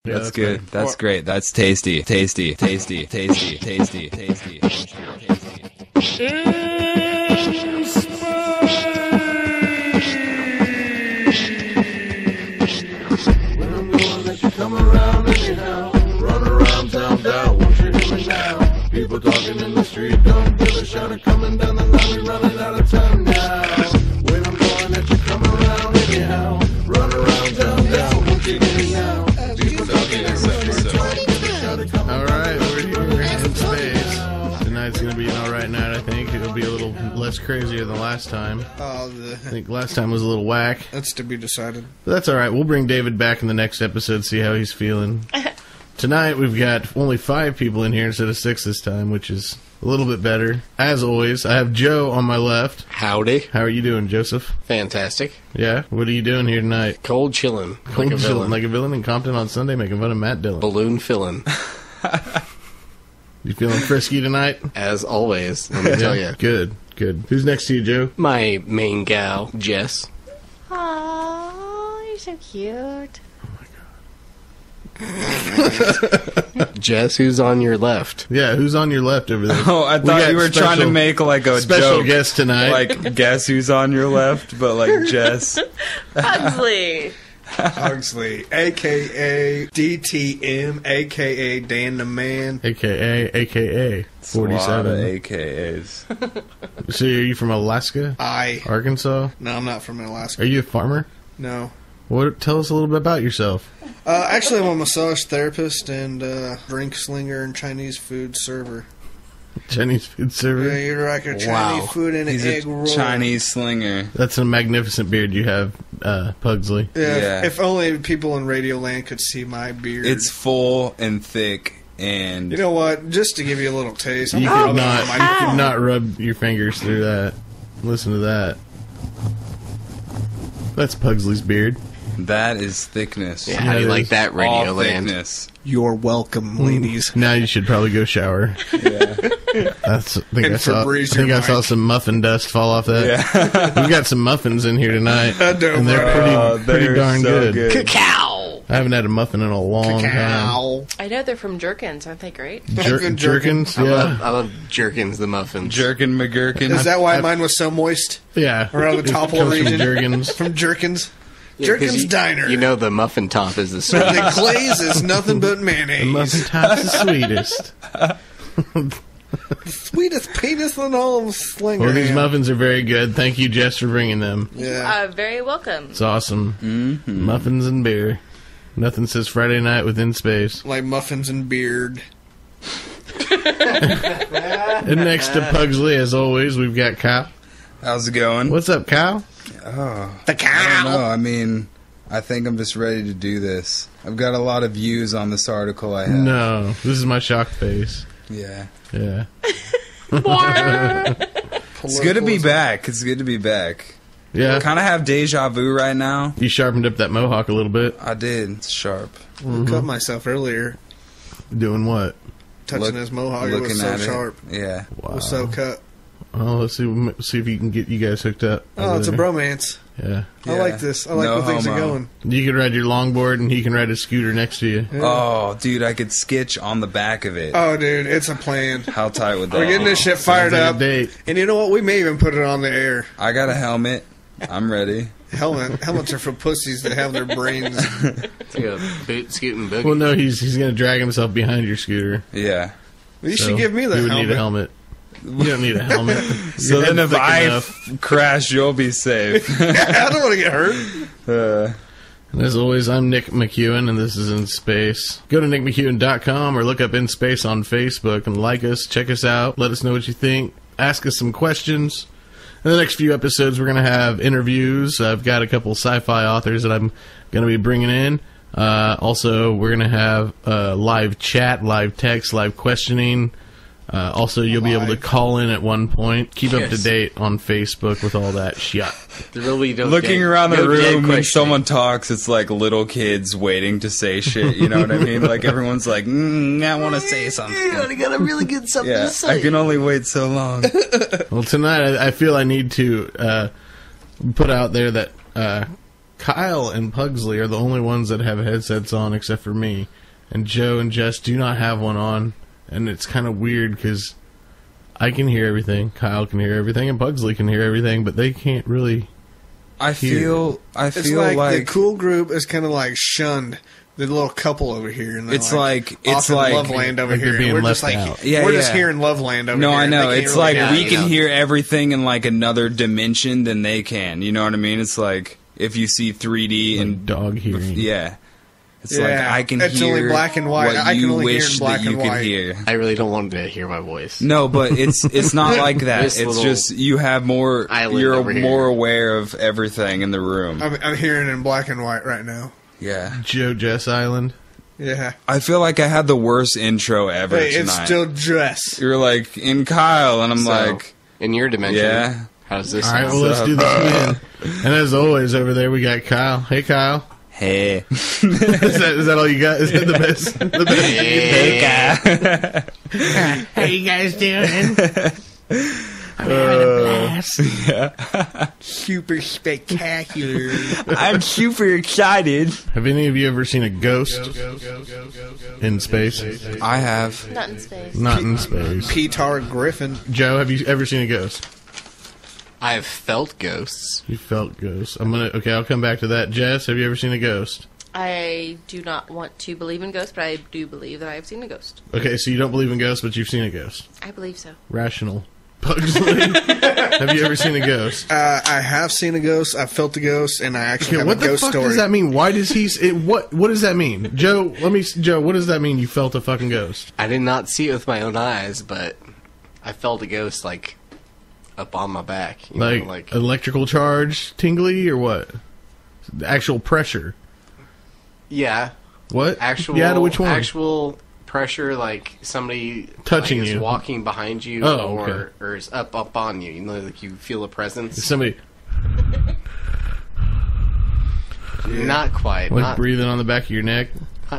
Yeah, that's good. Right. That's great. That's tasty. Tasty. Tasty. Tasty. Tasty. Tasty. When I'm gone, let you come around anyhow. Run around town down, won't you hear me now? People talking in the street, don't give a shot. Coming down the line, we running out of time now. When I'm gone, let you come around anyhow. Run around town down, won't you hear me now? People talking in the street, don't give a shot. Alright, we're here in space. Tonight's gonna be an alright night, I think. It'll be a little less crazier than last time. I think last time was a little whack. That's to be decided. But that's alright. We'll bring David back in the next episode, see how he's feeling. Tonight, we've got only 5 people in here instead of 6 this time, which is a little bit better. As always, I have Joe on my left. Howdy. How are you doing, Joseph? Fantastic. Yeah? What are you doing here tonight? Cold chillin'. Cold chillin', like a villain in Compton on Sunday, making fun of Matt Dillon. Balloon fillin'. You feeling frisky tonight? As always, let me tell you. Good, good. Who's next to you, Joe? My main gal, Jess. Aww, you're so cute. Jess, who's on your left? Yeah, who's on your left over there? Oh, I thought you were trying to make like a special joke. guest tonight. Like, guess who's on your left, but like Jess. Pugsley. Pugsley, a.k.a. DTM, a.k.a. Dan the Man. A.k.a. 47. AKAs. So are you from Alaska? Arkansas? No, I'm not from Alaska. Are you a farmer? No. Tell us a little bit about yourself. Actually, I'm a massage therapist and drink slinger and Chinese food server. Chinese food server? Yeah, you're like a Chinese food and an egg roll. Chinese slinger. That's a magnificent beard you have, Pugsley. Yeah. If only people in Radioland could see my beard. It's full and thick, and you know what? Just to give you a little taste, You could not rub your fingers through that. Listen to that. That's Pugsley's beard. that is thickness. Yeah, how do you like that, Radio Land? Thickness. You're welcome, ladies. Now you should probably go shower. Yeah. I think I saw some muffin dust fall off that. Yeah. We've got some muffins in here tonight, and they're pretty darn so good. Cacao! I haven't had a muffin in a long time. I know they're from Jerkins. Aren't they great? Jerkins, yeah. I love Jerkins, the muffins. Jerkin McGurkin. Is that why mine was so moist? Yeah. Around the Topple region? Jerkins. From Jerkins? Yeah, Jerkins Diner. You know the muffin top is the The sweetest. glaze is nothing but mayonnaise. The muffin top's the sweetest. Sweetest penis in all of Slinger. Well, these muffins are very good. Thank you, Jess, for bringing them. Yeah. Very welcome. It's awesome. Muffins and beer. Nothing says Friday night with InSpace. Like muffins and beard. And next to Pugsley, as always, we've got Kyle. How's it going? What's up, Kyle? Oh, The cow. I don't know. I mean, I think I'm just ready to do this. I've got a lot of views on this article I have. No, this is my shock face. Yeah. Yeah. It's good to be back. It's good to be back. Yeah. I kind of have deja vu right now. You sharpened up that mohawk a little bit. I did. It's sharp. I cut myself earlier. Doing what? Touching his mohawk. It was so sharp. Yeah. Wow. It was so cut. Oh, let's see if you can get you guys hooked up. Oh, it's a there. bromance. Yeah. I like this. I like No where things are homo. going. You can ride your longboard and he can ride his scooter next to you. Oh, dude, I could sketch on the back of it. Oh, dude, it's a plan. How tight would that We're getting be? this shit fired Sounds like up. a date. And you know what? We may even put it on the air. I got a helmet. I'm ready. Helmets are for pussies that have their brains. It's like a boot scooting boogie. Well, no, he's going to drag himself behind your scooter. Yeah. You So should give me the you would helmet. need a helmet. You don't need a helmet. So Your then head's if thick I enough. crash, you'll be safe. I don't want to get hurt. And as always, I'm Nick McEwen, and this is InSpace. Go to nickmcewen.com or look up InSpace on Facebook and like us, check us out, let us know what you think, ask us some questions. In the next few episodes, we're going to have interviews. I've got a couple sci-fi authors that I'm going to be bringing in. Also, we're going to have live chat, live text, live questioning. Also, you'll be able to call in at one point. Keep up to date on Facebook with all that shit. Looking around the room when someone talks, it's like little kids waiting to say shit. You know what I mean? Like everyone's like, I want to say something. I got a really good something to say. I can only wait so long. Well, tonight I feel I need to put out there that Kyle and Pugsley are the only ones that have headsets on except for me. And Joe and Jess do not have one on. And it's kind of weird because I can hear everything, Kyle can hear everything, and Pugsley can hear everything, but they can't really hear. It's like the cool group is kind of like shunned the little couple over here. And it's like Loveland over here. Being we're left just out. We're just hearing Loveland over here. No, I know. It's really like we can hear everything in like another dimension than they can. You know what I mean? It's like if you see 3D like and dog hearing. Yeah. It's like I can it's hear only black and white. what I can you only wish hear in black that you and could white. hear. I really don't want to hear my voice. No, but it's not like that. This It's just you have more. You're more aware of everything in the room. I'm hearing in black and white right now. Yeah. Joe Jess Island. Yeah. I feel like I had the worst intro ever tonight. It's still Jess. You're like in Kyle, and I'm like in your dimension. Yeah. How's this? All right, well, let's do this again. And as always, over there we got Kyle. Hey, Kyle. Hey. is that all you got? Is that the best? The best Hey, Kyle. How you guys doing? I'm having a blast. Yeah. Super spectacular. I'm super excited. Have any of you ever seen a ghost in space? I have. Not in space. Not in space. Petar Griffin. Joe, have you ever seen a ghost? I have felt ghosts. You felt ghosts. I'll come back to that. Jess, have you ever seen a ghost? I do not want to believe in ghosts, but I do believe that I have seen a ghost. Okay, so you don't believe in ghosts, but you've seen a ghost. I believe so. Rational. Pugsley, have you ever seen a ghost? I have seen a ghost. I felt a ghost, and I actually have what a the ghost fuck story. does that mean? Why does what does that mean? Joe, what does that mean you felt a fucking ghost? I did not see it with my own eyes, but I felt a ghost, like, up on my back. Like electrical charge, tingly, or what? Actual pressure. Yeah. What? Actual. Yeah, to which one? Actual pressure, like somebody touching is you, walking behind you, or is up on you. You know, like you feel a presence. Somebody. Not quite. Like breathing on the back of your neck.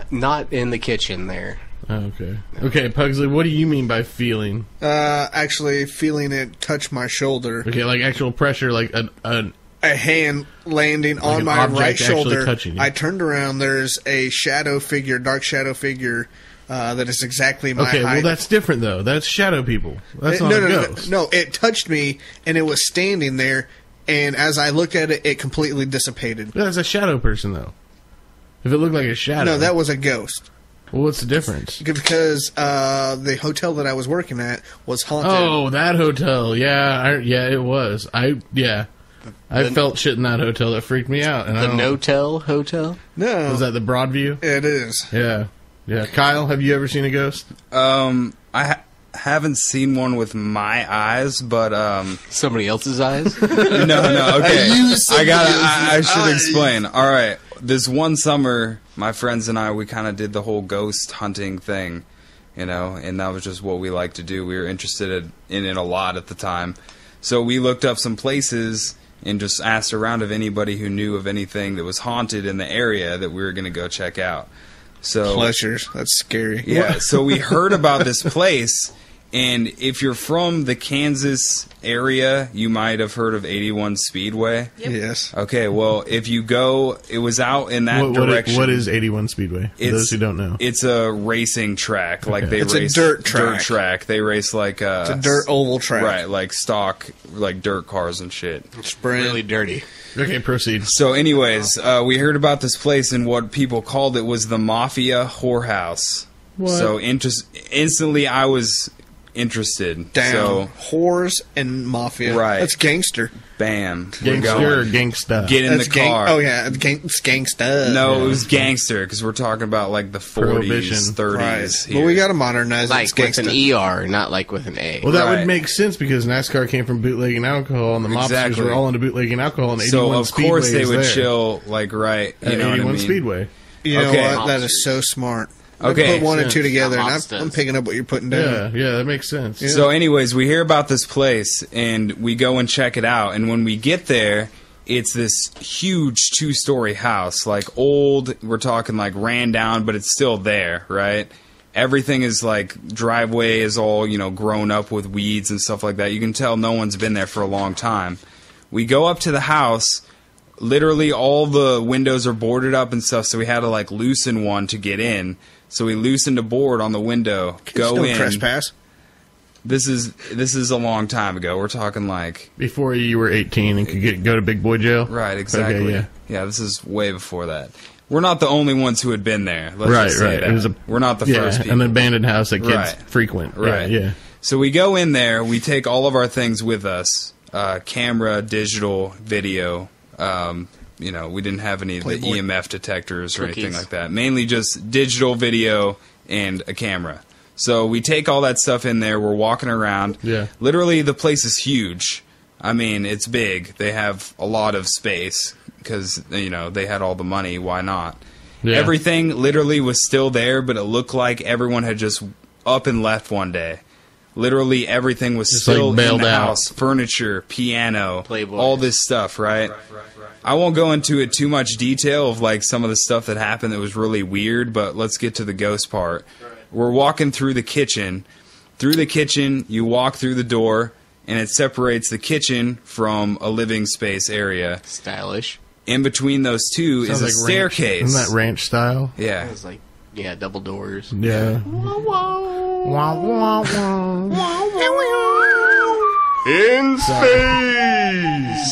Not in the kitchen there. Oh, okay. Okay, Pugsley, what do you mean by feeling? Actually feeling it touch my shoulder. Okay, like actual pressure, like a hand landing like on my right shoulder. Touching you. I turned around. There's a dark shadow figure that is exactly my height. Okay, well that's different though. That's shadow people. That's not a ghost. No, it touched me and it was standing there. And as I looked at it, it completely dissipated. That's a shadow person though. If it looked like a shadow, no, that was a ghost. Well, what's the difference? Because the hotel that I was working at was haunted. Oh, that hotel. Yeah, it was. I felt shit in that hotel. That freaked me out. And the No-Tell Hotel? No. Was that the Broadview? It is. Yeah. Yeah. Kyle, have you ever seen a ghost? I haven't seen one with my eyes, but somebody else's eyes? No. Okay, I should explain. All right, this one summer, my friends and I, we kind of did the whole ghost hunting thing, you know, and that was just what we like to do. We were interested in it a lot at the time, so we looked up some places and just asked around if anybody who knew of anything that was haunted in the area that we were going to go check out. So Pleasures. That's scary. Yeah, so we heard about this place, and if you're from the Kansas area, you might have heard of 81 Speedway. Yep. Yes. Okay, well, if you go, it was out in that direction. What is 81 Speedway? For those who don't know. It's a racing track. Like Okay. they race a dirt track. They race like It's a dirt oval track. right, like stock, like dirt cars and shit. It's really dirty. Okay, proceed. So, anyways, we heard about this place, and what people called it was the Mafia Whorehouse. What? So, instantly, I was interested. Down. So, Whores and mafia. Right. That's gangster. bam. Gangster or gangsta? Get in the car. Oh, yeah. It's gangsta. No, it was gangster, because we're talking about, like, the 40s, Prohibition. 30s. Right. Here. But we got to modernize it. Like It's with an gangsta. ER, not like with an A. Well, that Right. would make sense because NASCAR came from bootlegging alcohol, and the mobsters Exactly. were all into bootlegging alcohol. And 81 So, of Speedway course, they is would there. chill, like, right, you At know what I 81 mean? Speedway. You know Okay. what? That is so smart. Okay. Put one and two together, and Monsters. I'm picking up what you're putting down. Yeah, that makes sense. Yeah. So, anyways, we hear about this place, and we go and check it out. And when we get there, it's this huge 2-story house, like old. We're talking like ran down, but it's still there, right? Everything is like driveway is all grown up with weeds and stuff like that. You can tell no one's been there for a long time. We go up to the house. literally all the windows are boarded up and stuff, so we had to like loosen one to get in. So we loosened a board on the window, go in. Trespass. This is a long time ago. We're talking like before you were 18 and could go to big boy jail. Right, exactly. Okay, yeah, this is way before that. We're not the only ones who had been there. Let's just say that. It was We're not the first people. An abandoned house that kids frequent. Right. Yeah. So we go in there. We take all of our things with us: camera, digital, video. We didn't have any of the EMF detectors or anything like that. Mainly just digital video and a camera. So we take all that stuff in there. We're walking around. Yeah. Literally, the place is huge. I mean, it's big. They have a lot of space because, they had all the money. Why not? Yeah. Everything literally was still there, but it looked like everyone had just up and left one day. Literally, everything was just still like in the house. Furniture, piano, Playboys. All this stuff, right? I won't go into it too much detail of like some of the stuff that happened that was really weird, but let's get to the ghost part. Right. We're walking through the kitchen. Through the kitchen, you walk through the door, and it separates the kitchen from a living space area. Stylish. In between those two is a staircase. Isn't that ranch style? Yeah. It was like, double doors. Yeah. In space!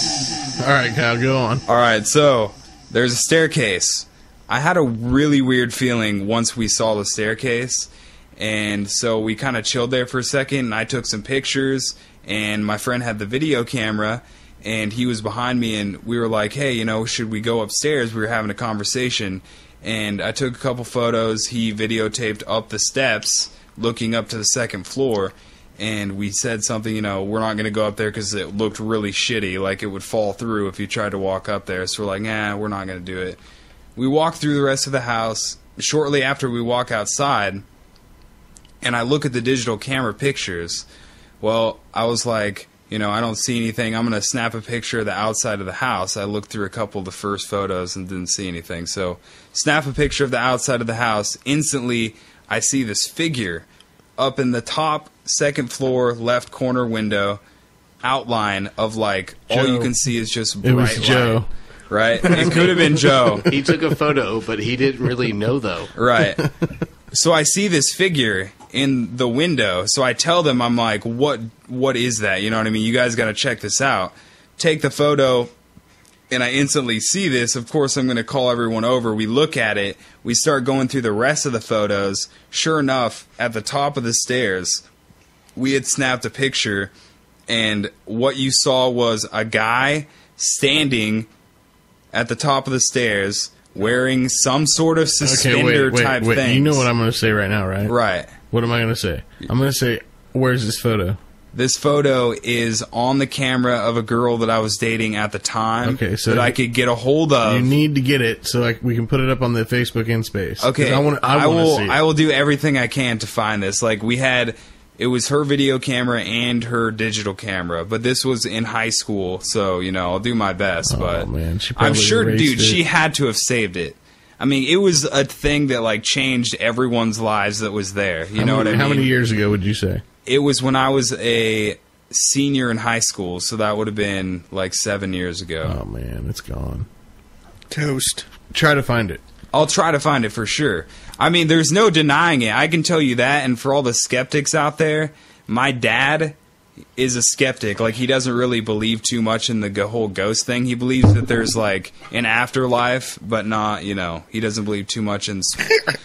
All right, Kyle, go on. All right, so there's a staircase. I had a really weird feeling once we saw the staircase, and so we kind of chilled there for a second, and I took some pictures, and my friend had the video camera, and he was behind me, and we were like, hey, should we go upstairs? We were having a conversation, and I took a couple photos. He videotaped up the steps, looking up to the second floor, and we said something, we're not going to go up there because it looked really shitty, like it would fall through if you tried to walk up there. So we're like, we're not going to do it. We walk through the rest of the house. Shortly after we walk outside, and I look at the digital camera pictures. Well, I was like, I don't see anything. I'm going to snap a picture of the outside of the house. I looked through a couple of the first photos and didn't see anything. So snap a picture of the outside of the house. Instantly, I see this figure up in the top second floor left corner window, outline of like Joe. All you can see is just bright It was Joe. light, right? It could have been Joe. He took a photo, but he didn't really know, though. Right. So I see this figure in the window. So I tell them, I'm like, what is that? You know what I mean? You guys got to check this out. Take the photo, and I instantly see this. Of course, I'm going to call everyone over. We look at it. We start going through the rest of the photos. Sure enough, at the top of the stairs, we had snapped a picture, and what you saw was a guy standing at the top of the stairs wearing some sort of suspender type thing. You know what I'm going to say right now, right? Right. What am I going to say? I'm going to say, where's this photo? This photo is on the camera of a girl that I was dating at the time that I could get a hold of. You need to get it so we can put it up on the Facebook InSpace. Okay. I want to see it. I will do everything I can to find this. Like, it was her video camera and her digital camera, but this was in high school, so, I'll do my best. But man. I'm sure, dude, she had to have saved it. I mean, it was a thing that, like, changed everyone's lives that was there. You know what I mean? How many years ago would you say? It was when I was a senior in high school, so that would have been, like, 7 years ago. Oh, man, it's gone. Toast. Try to find it. I'll try to find it for sure. I mean, there's no denying it. I can tell you that, and for all the skeptics out there, my dad is a skeptic. Like, he doesn't really believe too much in the whole ghost thing. He believes that there's, like, an afterlife, but not, he doesn't believe too much in...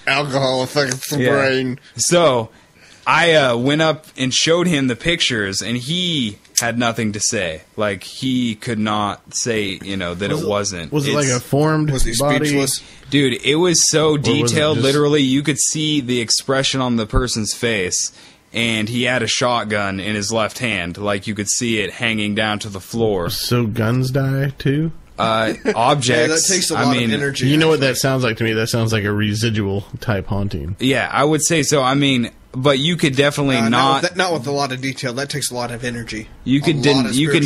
Alcohol affects the brain. So, I went up and showed him the pictures, and he had nothing to say. Like, he could not say, that it wasn't. Was it like a formed Was he body? speechless? Dude, it was so detailed. just... Literally, you could see the expression on the person's face, and he had a shotgun in his left hand. Like, you could see it hanging down to the floor. So guns die, too? Objects. Yeah, that takes a lot of energy. You know what that sounds like to me? That sounds like a residual type haunting. Yeah, I would say so. I mean... But you could definitely not with a lot of detail. That takes a lot of energy. You could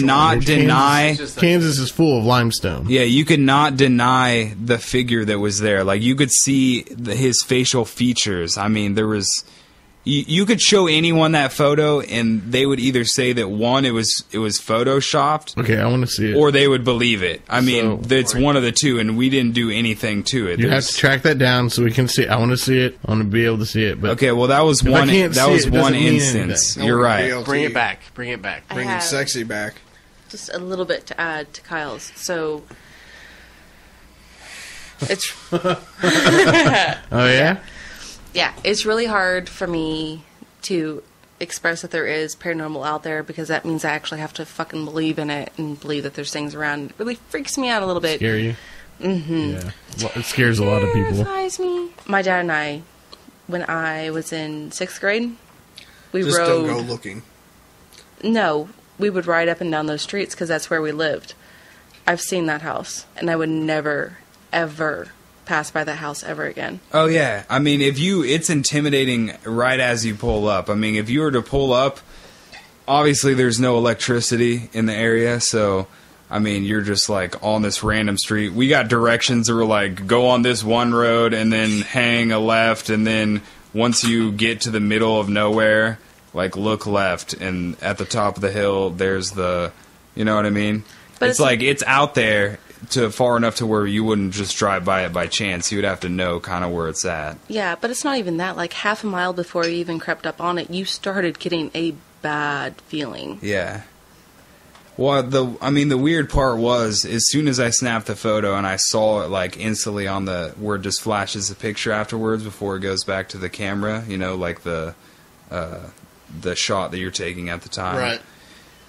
not deny. Kansas is full of limestone. Yeah, you could not deny the figure that was there. Like, you could see his facial features. I mean, there was. you could show anyone that photo, and they would either say that one, it was photoshopped. Okay, I want to see it. Or they would believe it. I mean, it's one of the two, and we didn't do anything to it. You have to track that down so we can see. I want to see it. I want to be able to see it. But okay, well, that was one. That was one instance. You're right. Bring it back. Bring it back. Bringing sexy back. Just a little bit to add to Kyle's. So it's oh yeah? Yeah, it's really hard for me to express that there is paranormal out there, because that means I actually have to fucking believe in it and believe that there's things around. It really freaks me out a little bit. Scare you? Mm-hmm. Yeah. Well, it scares a lot of people. Terrifies me. My dad and I, when I was in 6th grade, we Just rode... don't go looking. No, we would ride up and down those streets because that's where we lived. I've seen that house, and I would never, ever pass by that house ever again. Oh yeah, I mean, it's intimidating right as you pull up. I mean, if you were to pull up, obviously there's no electricity in the area, so I mean, you're just like on this random street. We got directions that were like, go on this one road and then hang a left, and then once you get to the middle of nowhere, like look left, and at the top of the hill there's the, you know what I mean? But it's like it's out there to far enough to where you wouldn't just drive by it by chance. You would have to know kind of where it's at. Yeah, but it's not even that. Like half a mile before you even crept up on it, you started getting a bad feeling. Yeah. Well, the weird part was, as soon as I snapped the photo and I saw it like instantly on where it just flashes the picture afterwards before it goes back to the camera, you know, like the shot that you're taking at the time. Right.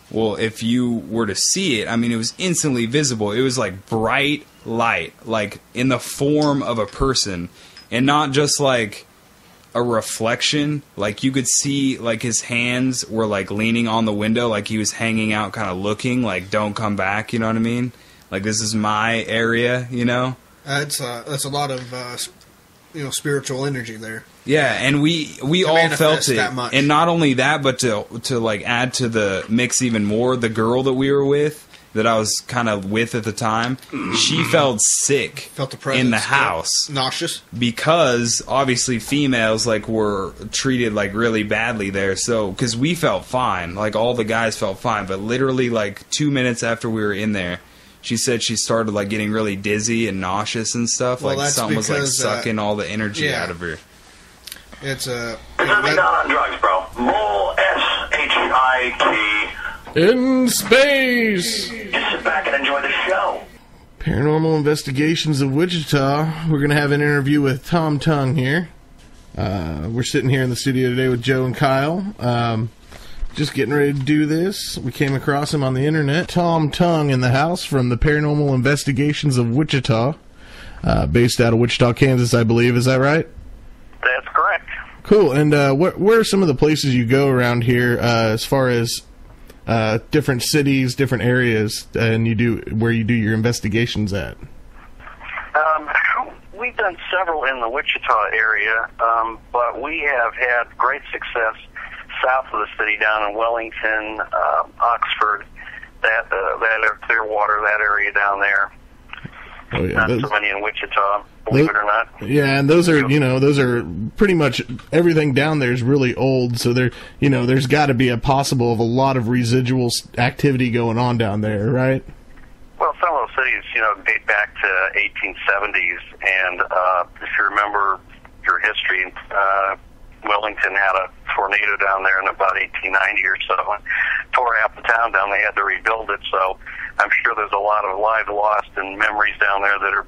Well, if you were to see it, I mean, it was instantly visible. It was like bright light, like in the form of a person, and not just like a reflection. Like you could see like his hands were like leaning on the window, like he was hanging out kind of looking like, don't come back, you know what I mean? Like, this is my area, you know? That's a lot of spiritual energy there. Yeah, and we all felt it, and not only that, but to like add to the mix even more, the girl that we were with, that I was kind of with at the time, she felt sick, felt the presence in the house, nauseous, because obviously females like were treated like really badly there. So because we felt fine, like all the guys felt fine, but literally like 2 minutes after we were in there, she said she started like getting really dizzy and nauseous and stuff. Well, like something was like sucking all the energy out of her. It's a... You're not on drugs, bro. Mole S-H-I-T. In space! Just sit back and enjoy the show. Paranormal Investigations of Wichita. We're going to have an interview with Tom Tongue here. We're sitting here in the studio today with Joe and Kyle. Just getting ready to do this. We came across him on the internet. Tom Tongue in the house from the Paranormal Investigations of Wichita. Based out of Wichita, Kansas, I believe. Is that right? That's correct. Cool. And where are some of the places you go around here as far as different cities, different areas, and where you do your investigations at? We've done several in the Wichita area, but we have had great success south of the city, down in Wellington, Oxford, that Clearwater, that area down there. Oh yeah, not so many in Wichita, believe it or not. Yeah, and those are pretty much everything down there is really old. So there's got to be a possible of a lot of residual activity going on down there, right? Well, some of those cities, date back to 1870s, and if you remember your history, Wellington had a tornado down there in about 1890 or so, and tore half the town down. They had to rebuild it, so I'm sure there's a lot of lives lost and memories down there that are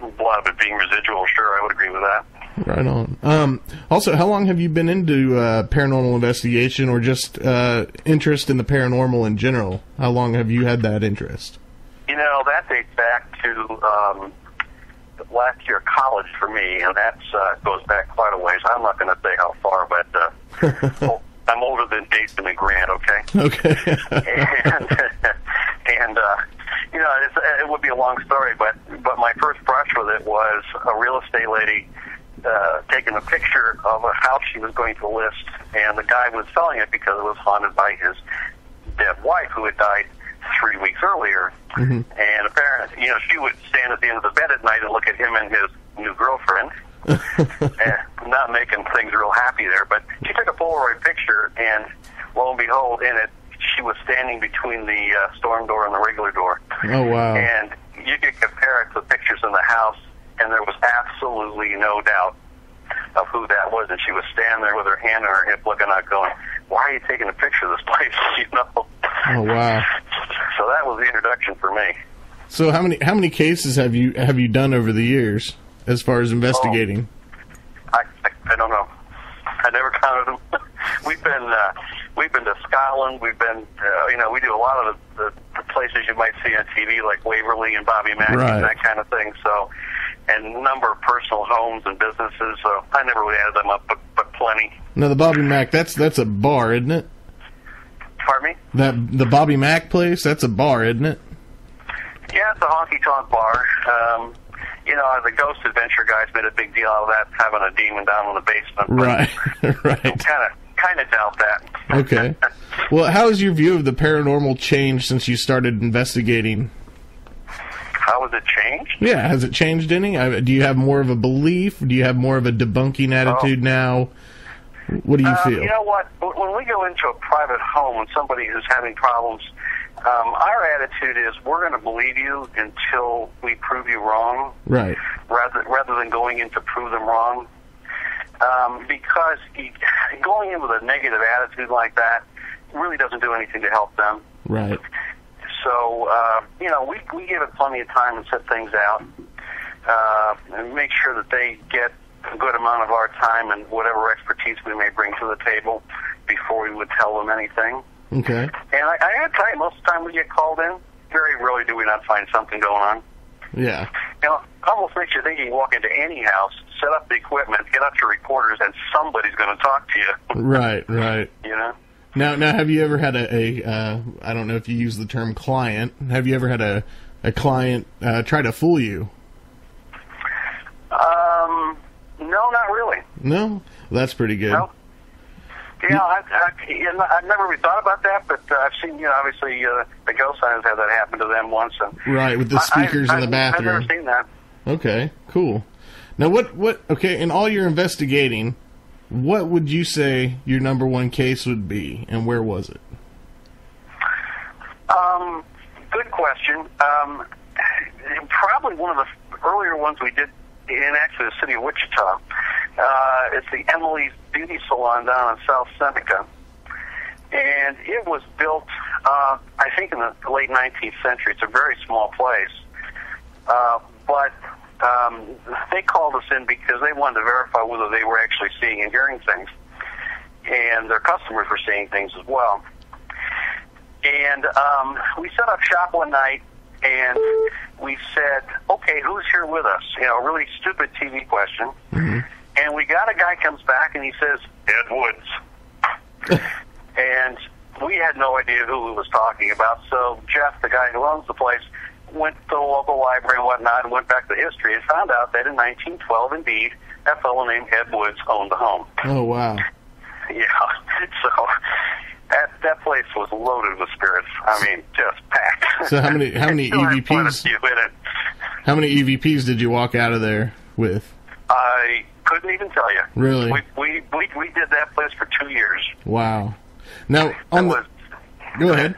a lot of it being residual. Sure, I would agree with that. Right on. Also, how long have you been into paranormal investigation, or just interest in the paranormal in general? How long have you had that interest? That dates back to last year of college for me, and that goes back quite a ways. I'm not going to say how far, but I'm older than Jason and Grant, okay? Okay. and it would be a long story, but my first brush with it was a real estate lady taking a picture of a house she was going to list, and the guy was selling it because it was haunted by his dead wife, who had died 3 weeks earlier. Mm-hmm. And apparently, she would stand at the end of the bed at night and look at him and his new girlfriend, and not making things real happy there. But she took a Polaroid picture, and lo and behold, in it, she was standing between the storm door and the regular door. Oh, wow. And you could compare it to the pictures in the house, and there was absolutely no doubt of who that was. And she was standing there with her hand on her hip looking out going, why are you taking a picture of this place? You know? Oh, wow. So that was the introduction for me. So how many cases have you done over the years as far as investigating? I don't know. I never counted them. We've been to Scotland. We've been, we do a lot of the places you might see on TV, like Waverly and Bobby Mack Right. and that kind of thing. So, and a number of personal homes and businesses. So I never really added them up, but plenty. Now the Bobby Mack, that's a bar, isn't it? Pardon me? The Bobby Mack place, that's a bar, isn't it? Yeah, it's a honky-tonk bar. The Ghost Adventure guys made a big deal out of that, having a demon down in the basement. Right, right. Kind of doubt that. Okay. Well, how has your view of the paranormal changed since you started investigating? How has it changed? Yeah, has it changed any? Do you have more of a belief? Do you have more of a debunking attitude now? What do you feel? You know what? When we go into a private home and somebody is having problems, our attitude is we're going to believe you until we prove you wrong. Right. Rather than going in to prove them wrong. Because going in with a negative attitude like that really doesn't do anything to help them. Right. So, we give it plenty of time and set things out and make sure that they get a good amount of our time and whatever expertise we may bring to the table before we would tell them anything. Okay. And I got to tell you, most of the time we get called in, very rarely do we not find something going on. Yeah. Almost makes you think you can walk into any house, set up the equipment, get out your recorders, and somebody's going to talk to you. Right, right. Now, have you ever had a I don't know if you use the term client, have you ever had a client try to fool you? No, not really. No? That's pretty good. No. Yeah, I've never really thought about that, but I've seen, obviously, the ghost hunters had that happen to them once. And right, with the speakers in the bathroom. I've never seen that. Okay, cool. Now, okay, in all your investigating, what would you say your number one case would be, and where was it? Good question. Probably one of the earlier ones we did in actually the city of Wichita. It's the Emily's Beauty Salon down in South Seneca. And it was built, I think, in the late 19th century. It's a very small place. But they called us in because they wanted to verify whether they were actually seeing and hearing things. And their customers were seeing things as well. And we set up shop one night, and we said, okay, who's here with us? A really stupid TV question. Mm-hmm. And we got a guy comes back, and he says, Ed Woods. And we had no idea who he was talking about. So Jeff, the guy who owns the place, went to the local library and whatnot and went back to history and found out that in 1912, indeed, that fellow named Ed Woods owned the home. Oh, wow. Yeah. So that place was loaded with spirits. I mean, just packed. So how many EVPs? How many EVPs did you walk out of there with? I couldn't even tell you. Really? We did that place for 2 years. Wow. Now, go ahead.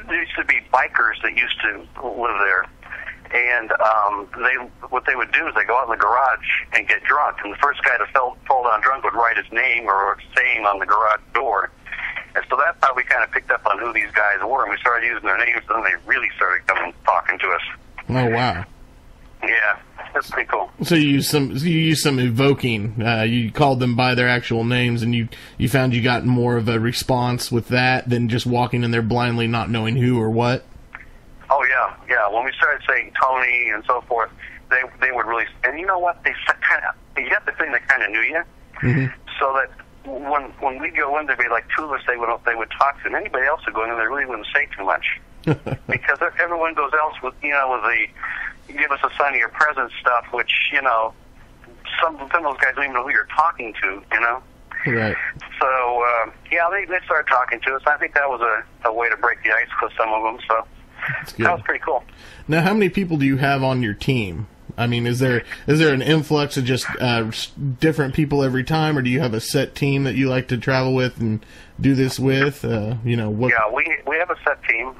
There used to be bikers that used to live there, and what they would do is they go out in the garage and get drunk, and the first guy that fall down drunk would write his name or saying on the garage door. And so that's how we kind of picked up on who these guys were, and we started using their names, and then they really started coming talking to us. Oh, wow. Yeah, that's pretty cool. So you used some evoking. You called them by their actual names, and you found you got more of a response with that than just walking in there blindly, not knowing who or what. Oh yeah. When we started saying Tony and so forth, they would really. And you know what? You got the thing that kind of knew you, mm-hmm. so that when we go in, there'd be like two of us they would talk to, and anybody else would go in, and they really wouldn't say too much because everyone goes else with the. Give us a sign of your presence stuff, which, some of those guys don't even know who you're talking to, Right. So, they started talking to us. I think that was a way to break the ice with some of them, so that was pretty cool. Now, how many people do you have on your team? I mean, is there an influx of just different people every time, or do you have a set team that you like to travel with and do this with? What? Yeah, we have a set team.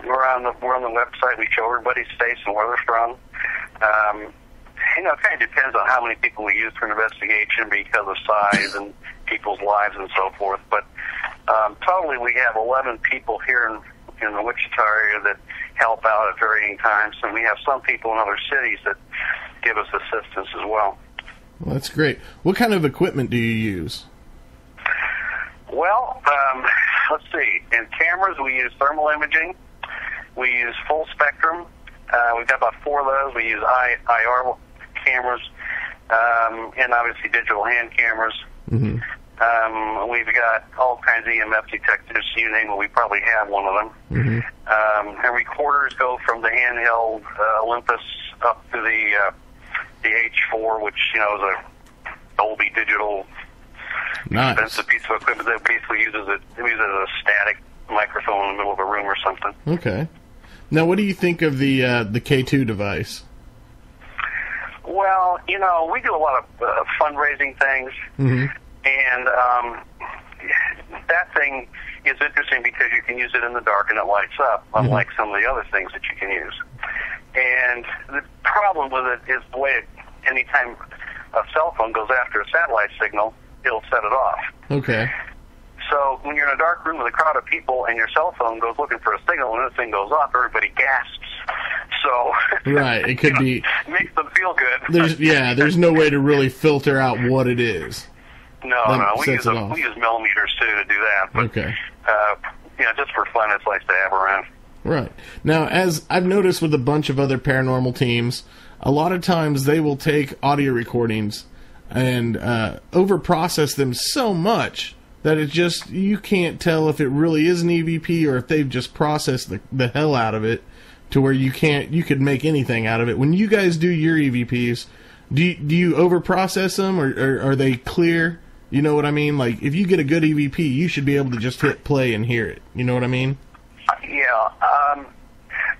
We're on the website. We show everybody's face and where they're from. It kind of depends on how many people we use for an investigation because of size and people's lives and so forth. But totally, we have 11 people here in the Wichita area that help out at varying times, and we have some people in other cities that give us assistance as well. Well, that's great. What kind of equipment do you use? Well, let's see. In cameras, we use thermal imaging. We use full spectrum. We've got about 4 of those. We use IR cameras, and obviously digital hand cameras. Mm-hmm. We've got all kinds of EMF detectors. You name it, we probably have one of them. Mm-hmm. And recorders go from the handheld Olympus up to the H4, which is a Dolby digital expensive piece of equipment that basically uses a static microphone in the middle of a room or something. Okay. Now, what do you think of the K2 device? Well, we do a lot of fundraising things, mm-hmm. and that thing is interesting because you can use it in the dark and it lights up, unlike some of the other things that you can use. And the problem with it is the way anytime a cell phone goes after a satellite signal, it'll set it off. Okay. So when you're in a dark room with a crowd of people and your cell phone goes looking for a signal and this thing goes off, everybody gasps. So right, it could be makes them feel good. There's no way to really filter out what it is. No, we use millimeters too to do that. But, okay. Just for fun, it's nice to have around. Right. Now, as I've noticed with a bunch of other paranormal teams, a lot of times they will take audio recordings and overprocess them so much that it's just, you can't tell if it really is an EVP or if they've just processed the hell out of it to where you could make anything out of it. When you guys do your EVPs, do you overprocess them or are they clear? You know what I mean? Like, if you get a good EVP, you should be able to just hit play and hear it. You know what I mean? Yeah.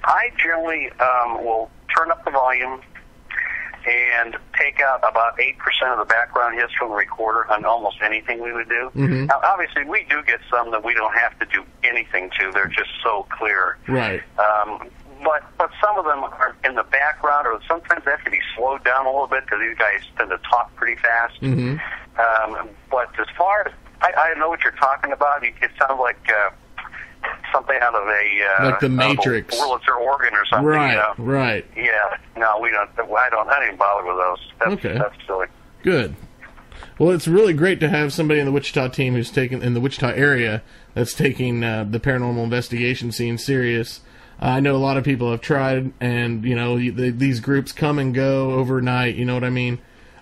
I generally will turn up the volume and take out about 8% of the background hits from the recorder on almost anything we would do. Mm-hmm. Now, obviously, we do get some that we don't have to do anything to. They're just so clear. Right. But some of them are in the background, or sometimes they have to be slowed down a little bit because these guys tend to talk pretty fast. Mm-hmm. But as far as I know what you're talking about, it sounds like something out of a like the Matrix, Wurlitzer organ or something. Right, right. Yeah. No, we don't. I don't even bother with those. That's silly. Good. Well, it's really great to have somebody in the Wichita team who's taken in the Wichita area that's taking the paranormal investigation scene serious. I know a lot of people have tried, and these groups come and go overnight. You know what I mean?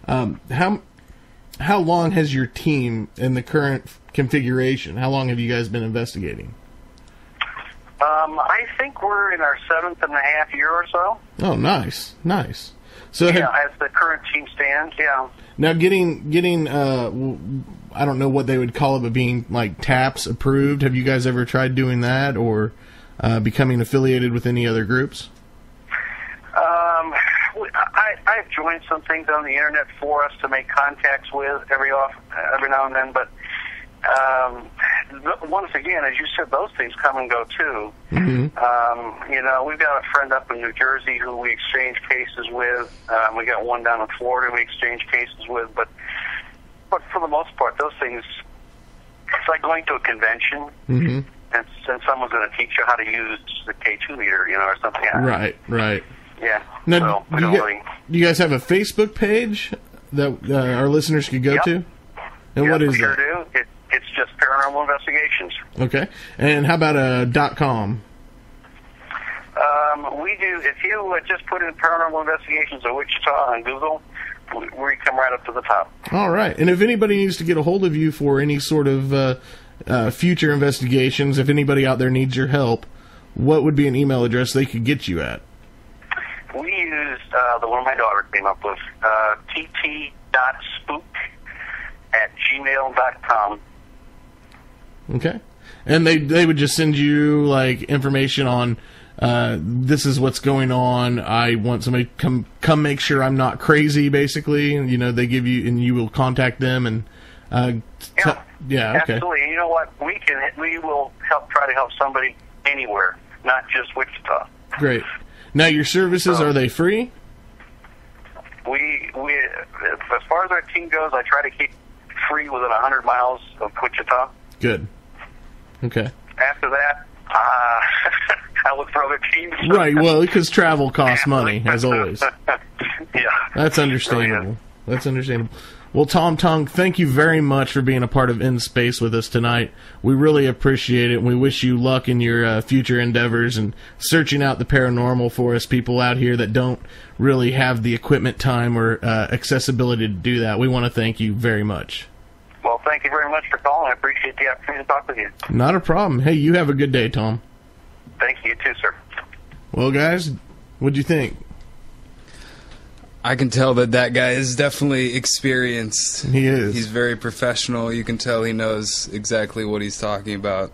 How long has your team in the current configuration? How long have you guys been investigating? I think we're in our 7.5 year or so. Oh, nice. So as the current team stands, yeah. Now, getting I don't know what they would call it, but being like TAPS approved. Have you guys ever tried doing that or becoming affiliated with any other groups? I've joined some things on the internet for us to make contacts with every now and then, but once again, as you said, those things come and go too. Mm-hmm. We've got a friend up in New Jersey who we exchange cases with. We got one down in Florida we exchange cases with, but for the most part, those things, it's like going to a convention. Mm-hmm. And someone's going to teach you how to use the K2 meter, or something. Right. Yeah. Now, do you guys have a Facebook page that our listeners could go to? And what is we sure that? Do. It's just Paranormal Investigations. Okay. And how about a .com? We do. If you just put in Paranormal Investigations of Wichita on Google, we come right up to the top. All right. And if anybody needs to get a hold of you for any sort of future investigations, if anybody out there needs your help, what would be an email address they could get you at? We used the one my daughter came up with, tt.spook@gmail.com. Okay. And they would just send you like information on this is what's going on. I want somebody to come make sure I'm not crazy, basically. You know, they give you, and you will contact them and, yeah, okay. Absolutely. You know what? We will try to help somebody anywhere, not just Wichita. Great. Now, your services, are they free? We as far as our team goes, I try to keep free within 100 miles of Wichita. Good. Okay. After that, I look for other teams. Right, well, because travel costs money, as always. Yeah. That's understandable. That's understandable. Well, Tom Tongue, thank you very much for being a part of InSpace with us tonight. We really appreciate it, and we wish you luck in your future endeavors and searching out the paranormal for us, people out here that don't really have the equipment, time, or accessibility to do that. We want to thank you very much. Well, thank you very much for calling. I appreciate the opportunity to talk with you. Not a problem. Hey, you have a good day, Tom. Thank you, too, sir. Well, guys, what'd you think? I can tell that guy is definitely experienced. He is. He's very professional. You can tell he knows exactly what he's talking about.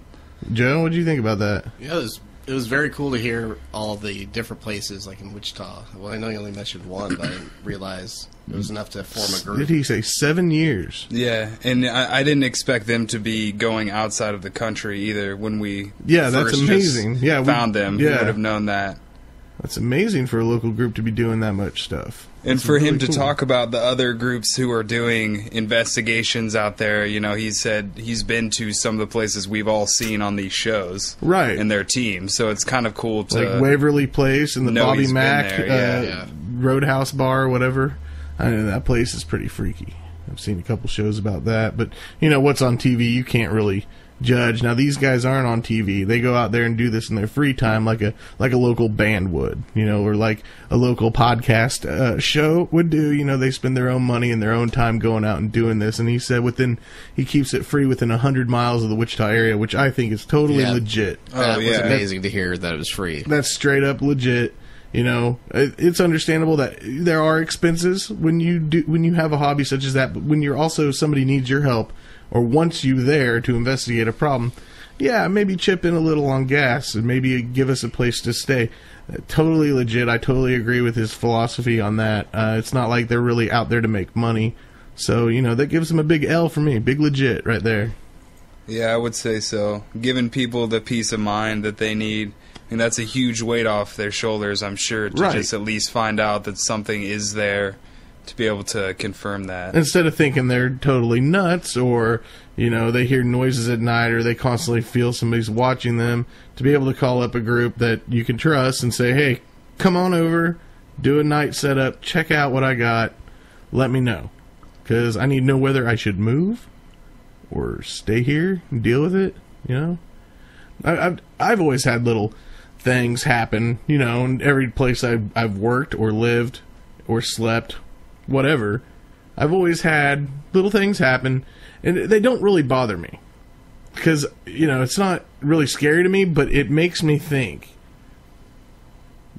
Joe, what do you think about that? Yeah, it was very cool to hear all the different places, like in Wichita. Well, I know you only mentioned one, but I didn't realize it was enough to form a group. Did he say 7 years? Yeah, and I didn't expect them to be going outside of the country either. When we that's amazing. Found them, we would have known that. That's amazing for a local group to be doing that much stuff. And for him to talk about the other groups who are doing investigations out there, you know, he said he's been to some of the places we've all seen on these shows. Right. And their team. So it's kind of cool to... Like Waverly Place and the Bobby Mack there, Roadhouse Bar or whatever. I know that place is pretty freaky. I've seen a couple shows about that. But, you know, what's on TV, you can't really judge. Now, these guys aren't on TV. They go out there and do this in their free time like a local band would, you know, or like a local podcast show would do. You know, they spend their own money and their own time going out and doing this. And he said he keeps it free within 100 miles of the Wichita area, which I think is totally legit. That was amazing to hear that it was free. That's straight up legit. You know, it's understandable that there are expenses when you have a hobby such as that, but when you're also somebody needs your help or wants you there to investigate a problem, yeah, maybe chip in a little on gas and maybe give us a place to stay. Totally legit. I totally agree with his philosophy on that. It's not like they're really out there to make money. So, you know, that gives them a big L for me. Big legit right there. Yeah, I would say so. Giving people the peace of mind that they need. And that's a huge weight off their shoulders, I'm sure, to just at least find out that something is there, to be able to confirm that. Instead of thinking they're totally nuts, or, you know, they hear noises at night, or they constantly feel somebody's watching them, to be able to call up a group that you can trust and say, hey, come on over, do a night setup, check out what I got, let me know. Because I need to know whether I should move or stay here and deal with it, you know? I've always had little things happen, you know, in every place I've worked or lived or slept, whatever. I've always had little things happen, and they don't really bother me because, you know, it's not really scary to me, but it makes me think,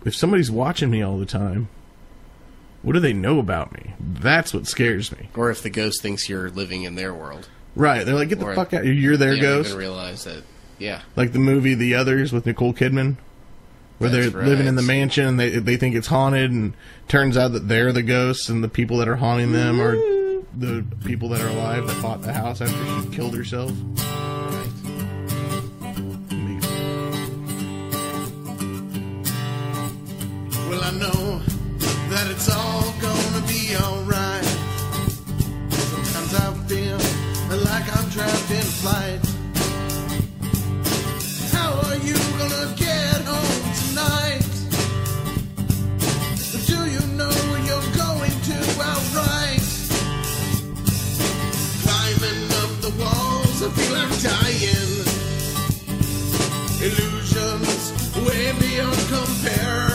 if somebody's watching me all the time, what do they know about me? That's what scares me. Or if the ghost thinks you're living in their world. Right. They're like, get the fuck out. You're their ghost. They don't even realize that. Yeah. Like the movie The Others with Nicole Kidman, where they're living in the mansion and they think it's haunted, and turns out that they're the ghosts, and the people that are haunting them are the people that are alive that bought the house after she killed herself. Well, I know that it's all gonna be alright. Sometimes I feel like I'm trapped in flight. How are you gonna get home tonight? Do you know where you're going to outright? Climbing up the walls, I feel I'm dying. Illusions way beyond compare.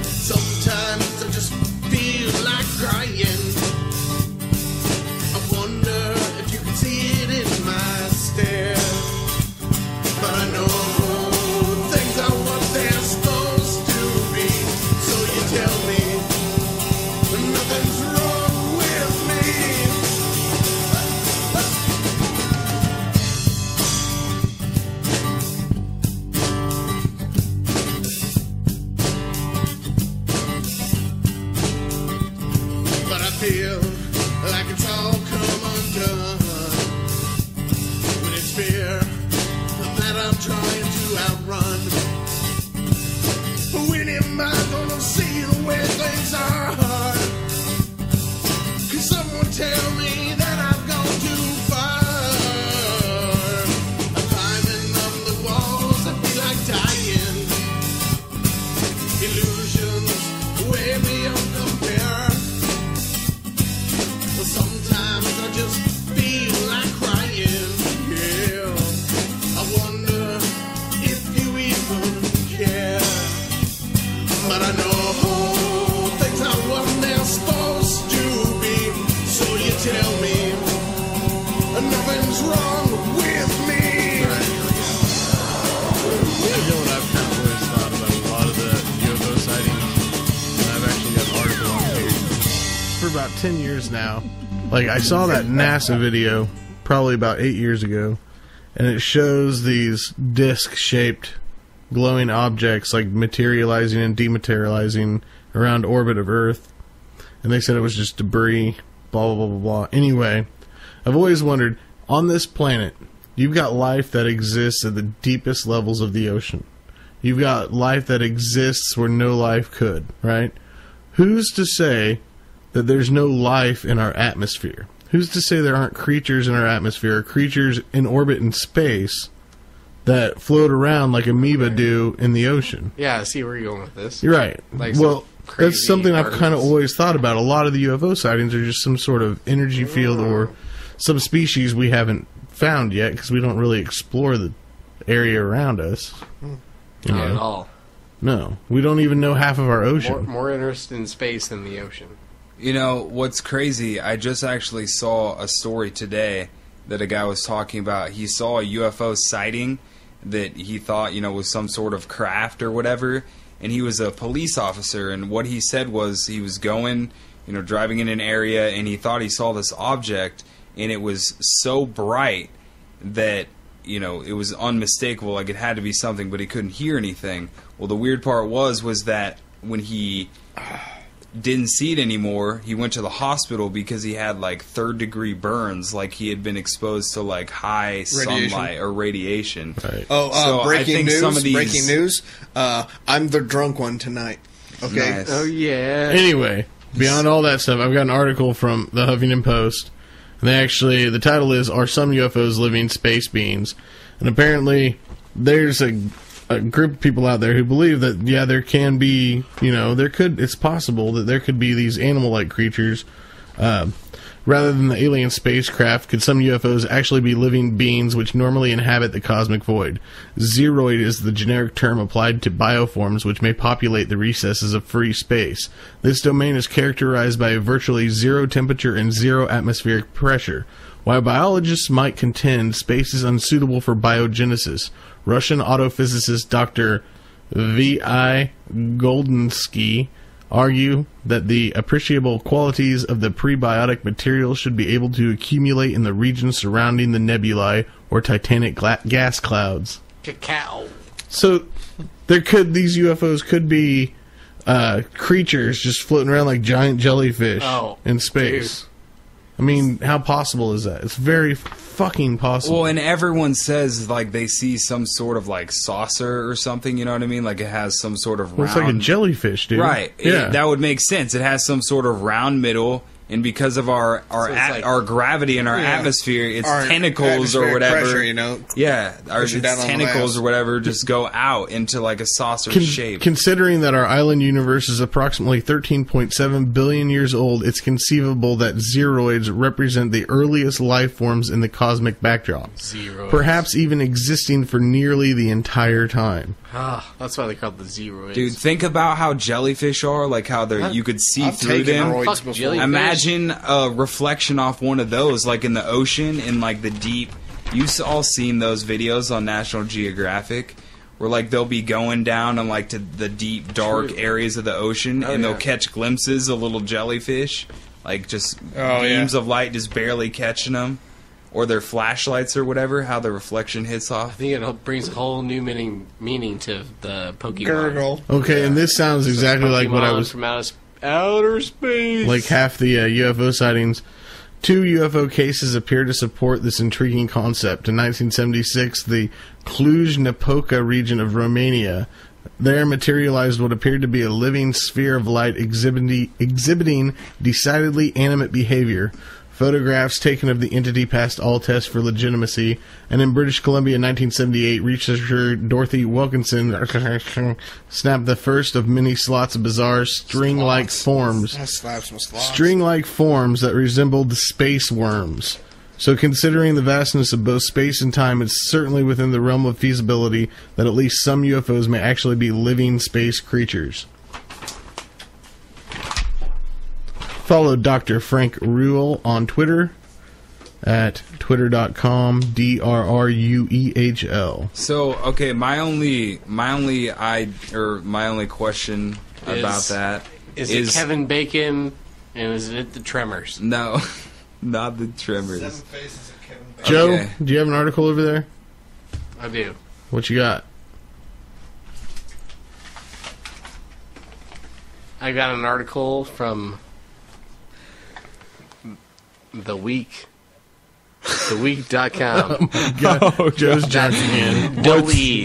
Sometimes I just feel like crying. I wonder if you can see it in my stare. But I know things are what they're supposed to be. So you tell me nothing's wrong with me. feel like it's all come undone. When it's fear that I'm trying to outrun. When am I gonna see the way things are? Can someone tell me that I've gone too far? I'm climbing up the walls, I feel like dying. Illusions way beyond compare. Sometimes I just feel like crying. Yeah, I wonder if you even care. But I know things are what they're supposed to be. So you tell me nothing's wrong with me. You know what I've kind of always thought about a lot of the UFO sightings? And I've actually got an article on here for about 10 years now. Like, I saw that NASA video probably about 8 years ago, and it shows these disc-shaped glowing objects, like, materializing and dematerializing around orbit of Earth. And they said it was just debris, blah, blah, blah, blah, blah. Anyway, I've always wondered, on this planet, you've got life that exists at the deepest levels of the ocean. You've got life that exists where no life could, right? Who's to say that there's no life in our atmosphere? Who's to say there aren't creatures in our atmosphere, or creatures in orbit in space that float around like amoeba do in the ocean? Yeah, I see where you're going with this. You're right. Like well, crazy that's something I've kind of particles. always thought about. A lot of the UFO sightings are just some sort of energy field or some species we haven't found yet because we don't really explore the area around us. You Not know? at all. No, we don't even know half of our ocean. More interested in space than the ocean. You know, what's crazy, I just actually saw a story today that a guy was talking about. He saw a UFO sighting that he thought, you know, was some sort of craft or whatever, and he was a police officer, and what he said was he was going, you know, driving in an area, and he thought he saw this object, and it was so bright that, you know, it was unmistakable, like it had to be something, but he couldn't hear anything. Well, the weird part was that when he didn't see it anymore, he went to the hospital because he had like 3rd-degree burns, like he had been exposed to like high sunlight or radiation. Right. So breaking I think news! some of these- Breaking news! I'm the drunk one tonight. Okay. Nice. Oh, yeah. Anyway, beyond all that stuff, I've got an article from the Huffington Post. And the title is, "Are Some UFOs Living Space Beings?" And apparently, there's a group of people out there who believe that, yeah, there can be, you know, it's possible that there could be these animal-like creatures. Rather than the alien spacecraft, could some UFOs actually be living beings which normally inhabit the cosmic void? Zeroid is the generic term applied to bioforms which may populate the recesses of free space. This domain is characterized by virtually zero temperature and zero atmospheric pressure. While biologists might contend space is unsuitable for biogenesis, Russian autophysicist Dr. V.I. Goldensky argue that the appreciable qualities of the prebiotic material should be able to accumulate in the region surrounding the nebulae or titanic gas clouds. Cacao. So these UFOs could be creatures just floating around like giant jellyfish in space. Dude. I mean, how possible is that? It's very fucking possible. Well, and everyone says like they see some sort of like saucer or something, you know what I mean? Like it has some sort of round... Well, it's like a jellyfish, dude. Right. Yeah. That would make sense. It has some sort of round middle, and because of our gravity and our atmosphere, its Our tentacles or atmospheric whatever, pressure, you know, our push it down on the tentacles mass. or whatever just go out into like a saucer shape. Considering that our island universe is approximately 13.7 billion years old, it's conceivable that zeroids represent the earliest life forms in the cosmic backdrop. Zeroids. Perhaps even existing for nearly the entire time. Ah, that's why they call it the zeroids. Dude, think about how jellyfish are, like how you could see I've through taken them. roids Fuck before. jellyfish. Imagine a reflection off one of those, like in the ocean, in like the deep. You've all seen those videos on National Geographic, where like they'll be going down in like to the deep, dark areas of the ocean, and they'll catch glimpses of little jellyfish, like just beams of light just barely catching them, or their flashlights or whatever. How the reflection hits I off. think it brings a whole new meaning to the Pokemon. Gurgle. Okay, and this sounds exactly like what I Pokemon was... from outer space. Like half the UFO sightings. 2 UFO cases appear to support this intriguing concept. In 1976, the Cluj-Napoca region of Romania, there materialized what appeared to be a living sphere of light exhibiting decidedly animate behavior. Photographs taken of the entity passed all tests for legitimacy. And in British Columbia in 1978, researcher Dorothy Wilkinson snapped the first of many slots of bizarre string-like forms. String-like forms that resembled space worms. So considering the vastness of both space and time, it's certainly within the realm of feasibility that at least some UFOs may actually be living space creatures. Follow Dr. Frank Ruehl on Twitter at twitter.com DRRUEHL. So, okay, my only question about that is it Kevin Bacon and is it the Tremors? No, not the Tremors. 7 Faces of Kevin Bacon. Joe, Okay. do you have an article over there? I do. What you got? I got an article from The Week. TheWeek.com. Oh, Joe's jumping in.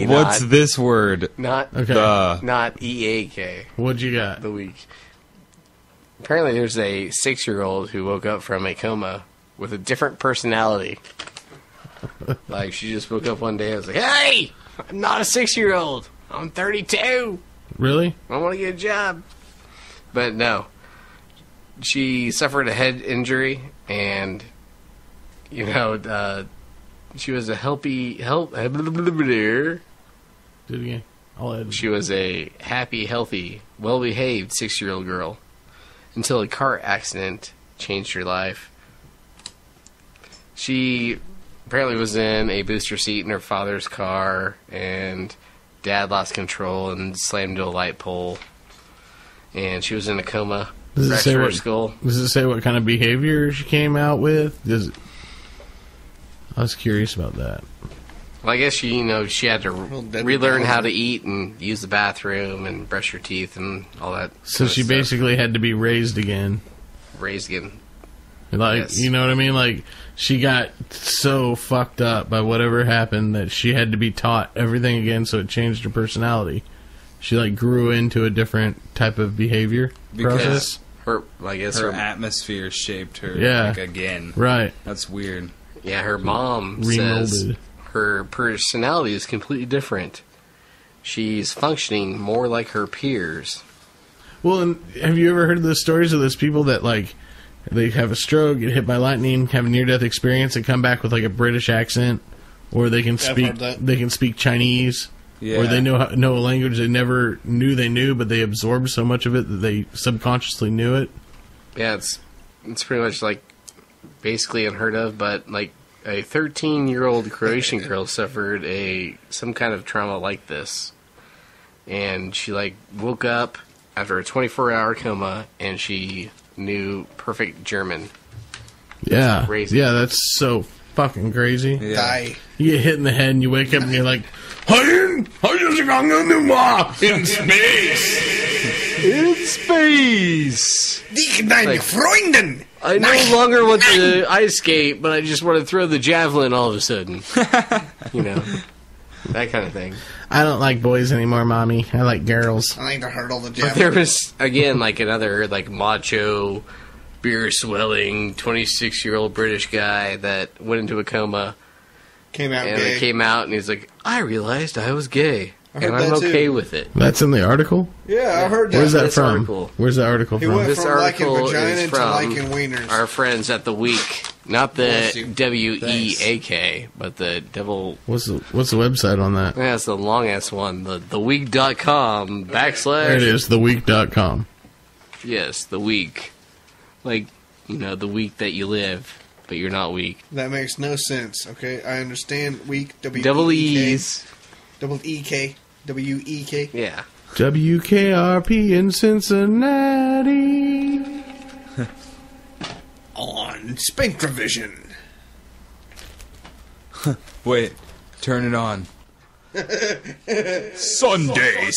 What's this word? Not Okay. not EAK. What'd you got? The Week. Apparently there's a 6-year-old who woke up from a coma with a different personality. Like, she just woke up one day and was like, hey! I'm not a 6-year-old. I'm 32. Really? I want to get a job. But no. She suffered a head injury, and, you know, she was a Do it again. I'll add. She was a happy, healthy, well-behaved 6-year-old girl until a car accident changed her life. She apparently was in a booster seat in her father's car, and Dad lost control and slammed into a light pole. And she was in a coma. Does it say Fractured her what? skull. Does it say what kind of behavior she came out with? I was curious about that. Well, I guess she had to relearn how to eat and use the bathroom and brush her teeth and all that. So she basically had to be raised again. Raised again. Like, Yes. you know what I mean? Like, she got so fucked up by whatever happened that she had to be taught everything again, so it changed her personality. She, like, grew into a different type of behavior process. Her atmosphere shaped her again. Right. That's weird. Yeah, her mom Remolded. says her personality is completely different. She's functioning more like her peers. Well, and have you ever heard of those stories of those people that, like, they have a stroke, get hit by lightning, have a near-death experience, and come back with, like, a British accent, or they can speak Chinese, or they know a language they never knew they knew, but they absorbed so much of it that they subconsciously knew it. Yeah, it's pretty much like basically unheard of, but like a 13-year-old Croatian girl suffered some kind of trauma like this, and she like woke up after a 24-hour coma, and she knew perfect German. Yeah, crazy. Yeah, that's so fucking crazy. Yeah. Die. You get hit in the head, and you wake up, and you're like, in space. In space. Deine Freunden. I no longer want to ice skate, but I just want to throw the javelin all of a sudden. You know, that kind of thing. I don't like boys anymore, Mommy. I like girls. I like to hurdle the But javelin. there was, again, like another like macho, beer-swelling, 26-year-old British guy that went into a coma. Came out And gay. it came out, and he's like, I realized I was gay. I heard And I'm that too. okay with it. That's in the article? Yeah, I heard that. Where's that This from? article. Where's the article He from? went This from liking article vagina is to from liking wieners. our friends at The Week. Not Bless the you. WEAK, but the devil... What's the website on that? Yeah, it's the long-ass one. TheWeek.com / There it is, theweek.com. Yes, The Week. Like, you know, the week that you live, but you're not weak. That makes no sense, okay? I understand weak, Double E's. Double E-K. W-E-K. Yeah. WKRP in Cincinnati. On Spectravision. Wait, turn it on. Sunday.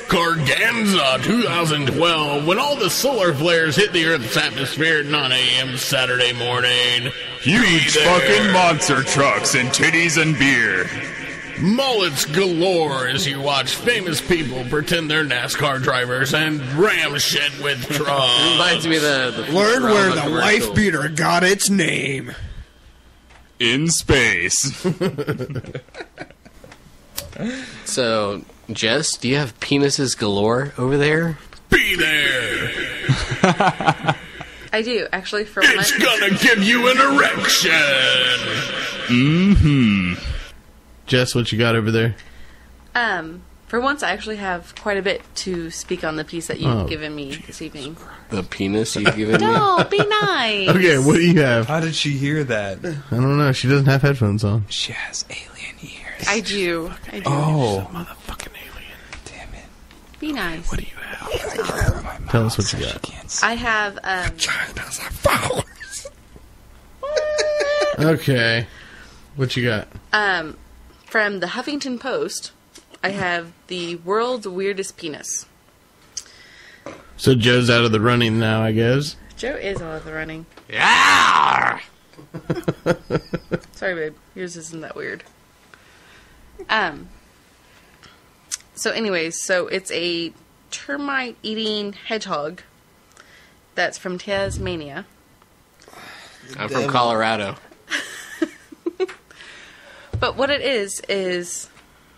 Carganza 2012, when all the solar flares hit the Earth's atmosphere at 9 a.m. Saturday morning. Huge fucking monster trucks and titties and beer. Mullets galore as you watch famous people pretend they're NASCAR drivers and ram shit with trucks. Reminds me of the Learn where the commercial. wife beater got its name. In space. So, Jess, do you have penises galore over there? Be there! I do, actually, for It's gonna give you an erection! Mm-hmm. Jess, what you got over there? For once, I actually have quite a bit to speak on the piece that you've given me this evening. The penis you've given me? No, be nice. Okay, what do you have? How did she hear that? I don't know. She doesn't have headphones on. She has alien ears. I do. I do. Oh. Motherfucking alien. Damn it. Be nice. What do you have? Tell us what you got. I have, Okay. What you got? from the Huffington Post, I have the world's weirdest penis. So Joe's out of the running now, I guess. Joe is out of the running. Yeah! Sorry, babe. Yours isn't that weird. So anyways, so it's a termite-eating hedgehog that's from Tasmania. I'm from Colorado. But what it is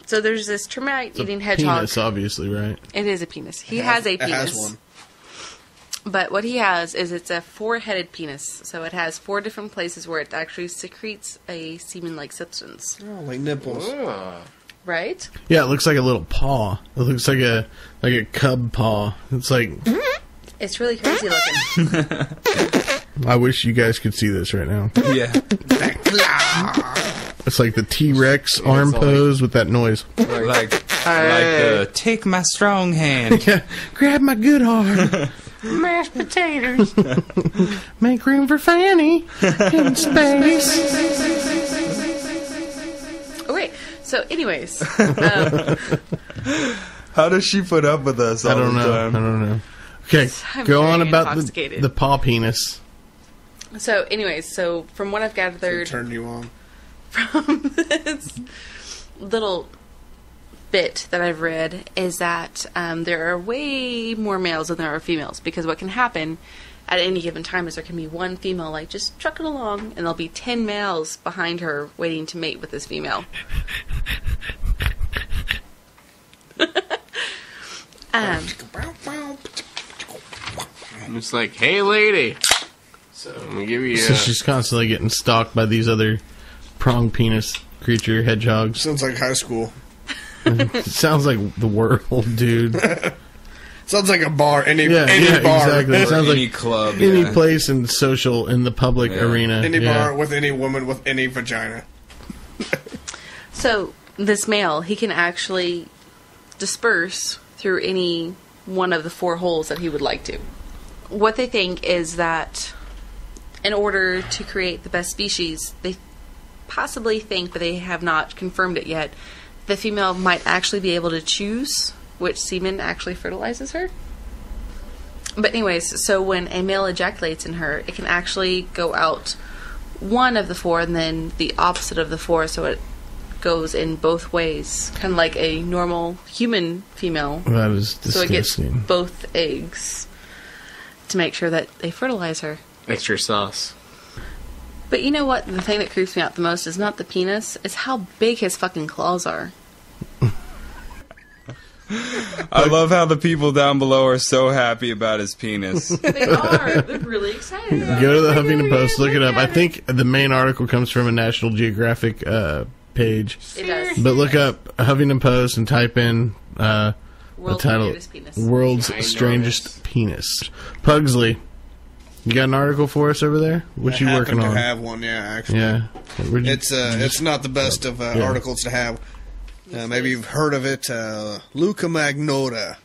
so there's this termite-eating hedgehog. Penis, obviously, right? It is a penis. He has a penis. It has one. But what he has is it's a four-headed penis. So it has 4 different places where it actually secretes a semen-like substance. Oh, like nipples. Right? Yeah, it looks like a little paw. It looks like a cub paw. It's like... It's really crazy looking. I wish you guys could see this right now. Yeah. It's like the T-Rex arm pose with that noise. Like the take my strong hand. Yeah, grab my good arm. Mashed potatoes. Make room for Fanny in space. Oh, wait. So, anyways. How does she put up with us all I don't the know. time? I don't know. Okay, I'm go very on about intoxicated. the paw penis. So, anyways, so from what I've gathered Turn you on. from this little bit that I've read is that there are way more males than there are females, because what can happen at any given time is there can be one female like just trucking along, and there'll be 10 males behind her waiting to mate with this female. It's like, hey, lady. So I'm gonna give you. So she's constantly getting stalked by these other prong penis creature hedgehogs. Sounds like high school. It sounds like the world, dude. Sounds like a bar. Any Yeah, bar. exactly. It sounds Any like club. any yeah. place in social, in the public arena. Any yeah. bar with any woman with any vagina. So this male, he can actually disperse through any one of the 4 holes that he would like to. What they think is that in order to create the best species, they possibly think, but they have not confirmed it yet, the female might actually be able to choose which semen actually fertilizes her. But anyways, so when a male ejaculates in her, it can actually go out one of the 4 and then the opposite of the 4, so it goes in both ways, kind of like a normal human female. That is So it gets disgusting. both eggs to make sure that they fertilize her. extra sauce. But you know what? The thing that creeps me out the most is not the penis, it's how big his fucking claws are. I love how the people down below are so happy about his penis. They are. They're really excited about Go to the it. Huffington Post, look it up. I think the main article comes from a National Geographic page. It does. But look up Huffington Post and type in the World's title, weirdest penis. World's Ginormous. Strangest Penis. Pugsley, you got an article for us over there? What you working happen on? to have one, yeah, actually. Yeah. Where'd you- It's not the best of articles to have. Maybe you've heard of it. Luca Magnotta,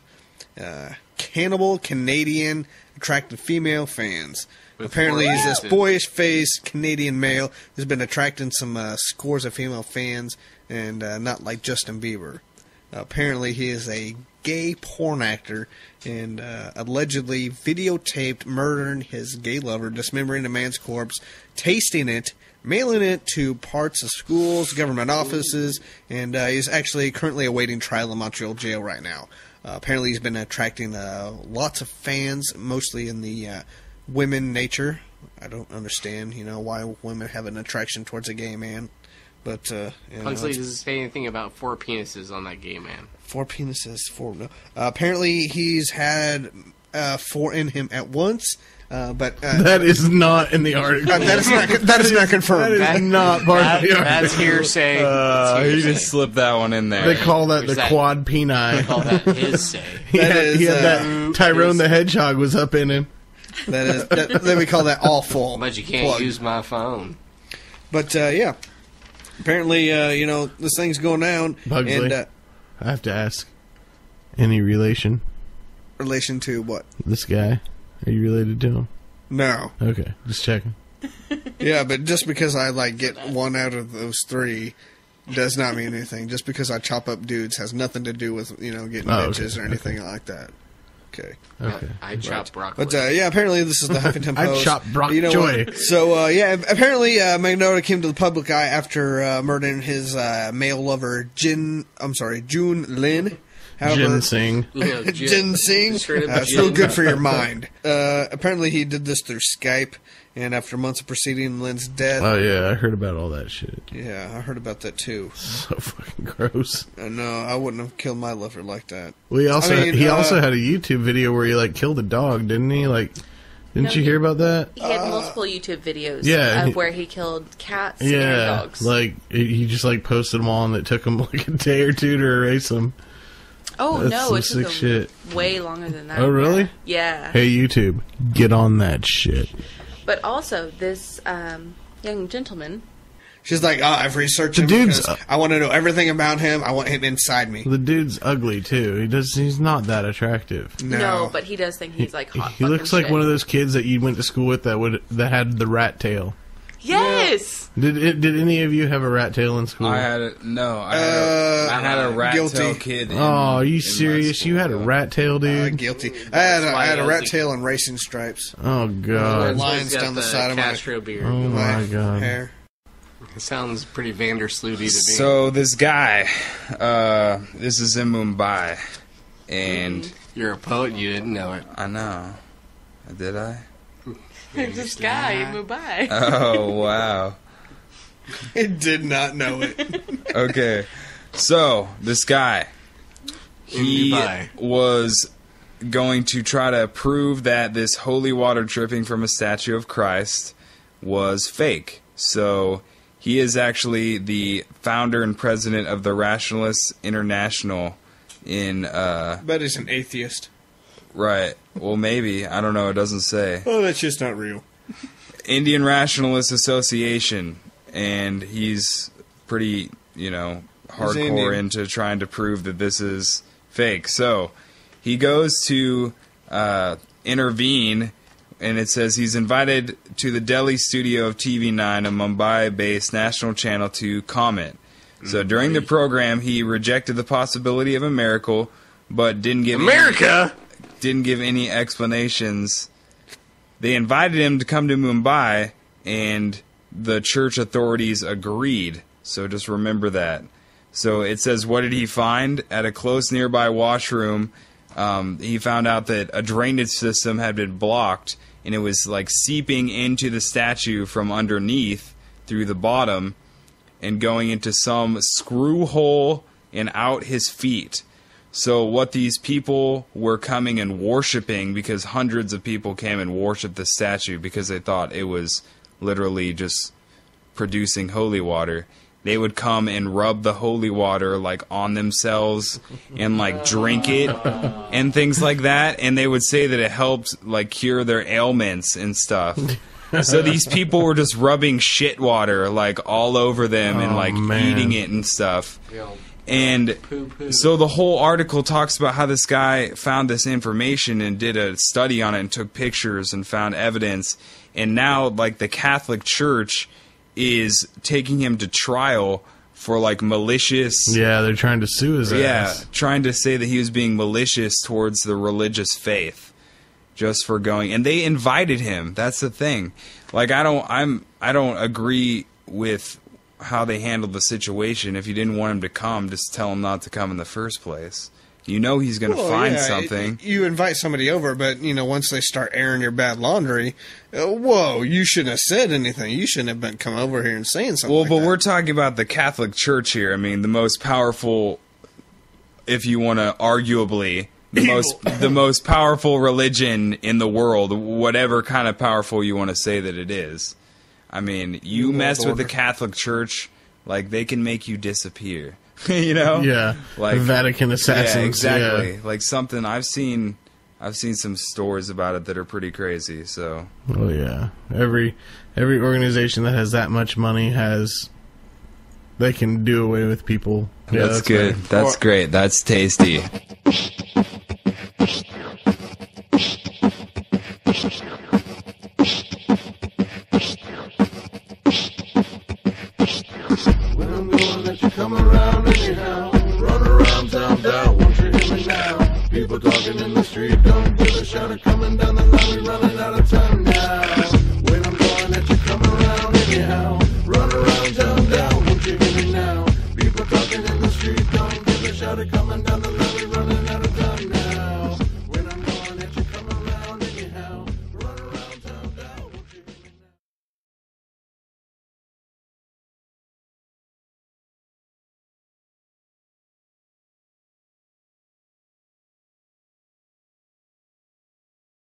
cannibal Canadian, attracting female fans. Apparently, he's this boyish-faced Canadian male who's been attracting some scores of female fans, and not like Justin Bieber. Apparently, he is a gay porn actor and allegedly videotaped murdering his gay lover, dismembering a man's corpse, tasting it, mailing it to parts of schools, government offices, and he's actually currently awaiting trial in Montreal jail right now. Apparently he's been attracting lots of fans, mostly in the women nature. I don't understand, why women have an attraction towards a gay man. But, Pugsley doesn't say anything about 4 penises on that gay man. 4 penises, 4... No. Apparently he's had 4 in him at once. But that is not in the article. That is not confirmed. That is not part of the article. That's hearsay. He just slipped that one in there. They call that the quad peni. They call that his say. He had that Tyrone the Hedgehog was up in him. Then we call that awful. But you can't use my phone. But yeah, apparently this thing's going down. Pugsley, and I have to ask, any relation to what? This guy? Are you related to him? No. Okay, just checking. Yeah, but just because I get one out of those 3 does not mean anything. Just because I chop up dudes has nothing to do with getting bitches or anything like that. Okay. I chop broccoli. But yeah, apparently this is the Huffington Post. I chop broccoli. So yeah, apparently Magnotta came to the public eye after murdering his male lover June Lin. Ginseng. Ginseng. Still good for your mind. Apparently he did this through Skype, and after months of preceding Lynn's death... Oh, yeah, I heard about all that shit. Yeah, I heard about that, too. So fucking gross. No, I wouldn't have killed my lover like that. Well, he also had a YouTube video where he, killed a dog, didn't he? Didn't you hear about that? He had multiple YouTube videos of where he killed cats and dogs. He just, posted them all, and it took him, a day or 2 to erase them. Oh, That's no, it took him way longer than that. Oh, really? Yeah. Hey, YouTube, get on that shit. But also, this young gentleman... She's like, I've researched him because I want to know everything about him. I want him inside me. The dude's ugly, too. He's not that attractive. No, but he does think he's, hot. He looks like one of those kids that you went to school with that had the rat tail. Yes. Did any of you have a rat tail in school? I had I had a rat tail kid. Are you serious? You had a rat tail, dude? Guilty. I had a rat tail and racing stripes. Oh god. Lines down the side of Castro beard. Oh my god. Hair. It sounds pretty Vandersloot-y to me. So this guy, this is in Mumbai, and you're a poet and you didn't know it. I know. Did I? There's this guy in Mumbai. Oh, wow. I did not know it. Okay. So, this guy, he was going to try to prove that this holy water dripping from a statue of Christ was fake. So, he is actually the founder and president of the Rationalists International in... But he's an atheist. Right. Well, maybe. I don't know. It doesn't say. Oh, that's just not real. Indian Rationalist Association. And he's pretty, hardcore into trying to prove that this is fake. So, he goes to intervene, and it says he's invited to the Delhi studio of TV9, a Mumbai-based national channel, to comment. So, during the program, he rejected the possibility of a miracle, but didn't give... Didn't give any explanations. They invited him to come to Mumbai, and the church authorities agreed. So just remember that. So it says, what did he find? At a close nearby washroom, he found out that a drainage system had been blocked, and it was seeping into the statue from underneath through the bottom and going into some screw hole and out his feet. So what these people were coming and worshiping, because hundreds of people came and worshipped the statue because they thought it was literally just producing holy water, they would come and rub the holy water on themselves and drink it and things like that, and they would say that it helped cure their ailments and stuff. So these people were just rubbing shit water all over them and eating it and stuff. And so the whole article talks about how this guy found this information and did a study on it and took pictures and found evidence. And now, the Catholic Church is taking him to trial for like malicious. Yeah, they're trying to sue his ass. Trying to say that he was being malicious towards the religious faith, just for going. And they invited him. That's the thing. Like I don't agree with how they handled the situation. If you didn't want him to come, just tell him not to come in the first place. You know he's going to find something. You invite somebody over, but, once they start airing your bad laundry, whoa, you shouldn't have said anything. You shouldn't have come over here and saying something Well, but we're talking about the Catholic Church here. I mean, the most powerful, if you want to arguably, the most powerful religion in the world, whatever kind of powerful you want to say that it is. I mean, you mess with the Catholic Church, like, they can make you disappear. Yeah, like Vatican assassins. Yeah, exactly. Like something I've seen some stories about it that are pretty crazy. So, oh yeah, every organization that has that much money they can do away with people. Yeah, that's good. Right. That's great. That's tasty. Come around anyhow, run around town down, won't you hear me now? People talking in the street, don't give a shout, coming down the line, we running out of time now. When I'm going let you come around anyhow, run around town down, won't you hear me now? People talking in the street, don't give a shout, coming down the line, we running out of time.